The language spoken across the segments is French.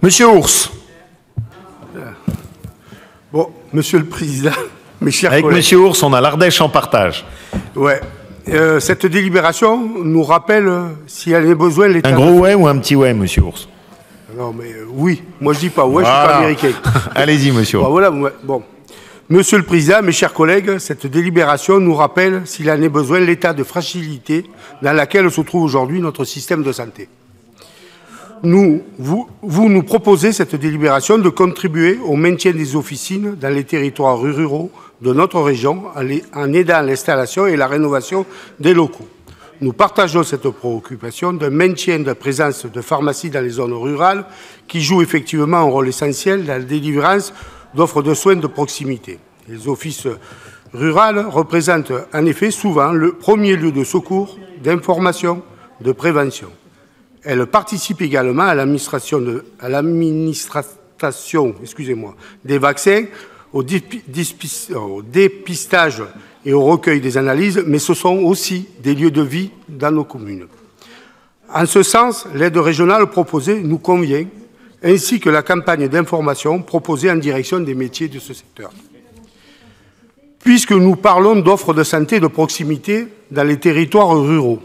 Monsieur Ours. Bon, Monsieur le Président, mes chers collègues. Avec Monsieur Ours, on a l'Ardèche en partage. Ouais. Cette délibération nous rappelle, s'il y a besoin, l'État... Un gros ouais ou un petit ouais, Monsieur Ours? Non, mais oui. Moi, je dis pas ouais, voilà. Je suis pas américain. Allez-y, Monsieur Ours. Bon, voilà, bon. Monsieur le Président, mes chers collègues, cette délibération nous rappelle, s'il en est besoin, l'état de fragilité dans lequel se trouve aujourd'hui notre système de santé. Vous nous proposez cette délibération de contribuer au maintien des officines dans les territoires ruraux de notre région en aidant l'installation et la rénovation des locaux. Nous partageons cette préoccupation d'un maintien de présence de pharmacies dans les zones rurales qui jouent effectivement un rôle essentiel dans la délivrance d'offres de soins de proximité. Les offices ruraux représentent en effet souvent le premier lieu de secours, d'information, de prévention. Elles participent également à l'administration des vaccins, au dépistage et au recueil des analyses, mais ce sont aussi des lieux de vie dans nos communes. En ce sens, l'aide régionale proposée nous convient, ainsi que la campagne d'information proposée en direction des métiers de ce secteur. Puisque nous parlons d'offres de santé de proximité dans les territoires ruraux,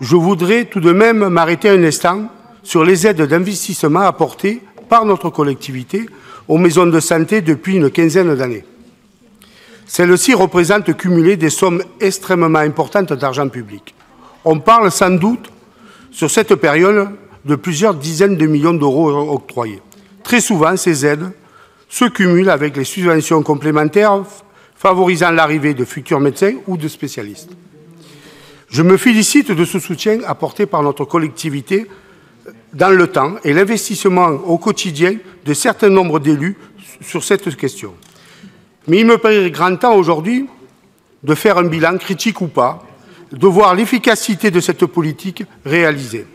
je voudrais tout de même m'arrêter un instant sur les aides d'investissement apportées par notre collectivité aux maisons de santé depuis une quinzaine d'années. Celles-ci représentent cumulées des sommes extrêmement importantes d'argent public. On parle sans doute, sur cette période, de plusieurs dizaines de millions d'euros octroyés. Très souvent, ces aides se cumulent avec les subventions complémentaires favorisant l'arrivée de futurs médecins ou de spécialistes. Je me félicite de ce soutien apporté par notre collectivité dans le temps et l'investissement au quotidien de certains nombres d'élus sur cette question. Mais il me paraît grand temps aujourd'hui de faire un bilan, critique ou pas, de voir l'efficacité de cette politique réalisée.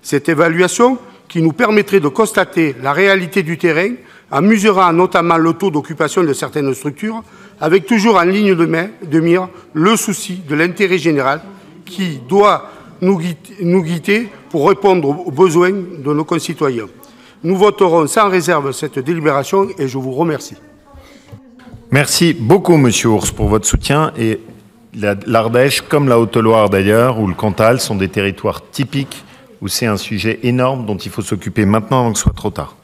Cette évaluation qui nous permettrait de constater la réalité du terrain en mesurant notamment le taux d'occupation de certaines structures, avec toujours en ligne de mire le souci de l'intérêt général qui doit nous guider pour répondre aux besoins de nos concitoyens. Nous voterons sans réserve cette délibération et je vous remercie. Merci beaucoup, Monsieur Ours, pour votre soutien. Et l'Ardèche, comme la Haute-Loire d'ailleurs, ou le Cantal, sont des territoires typiques où c'est un sujet énorme dont il faut s'occuper maintenant avant que ce soit trop tard.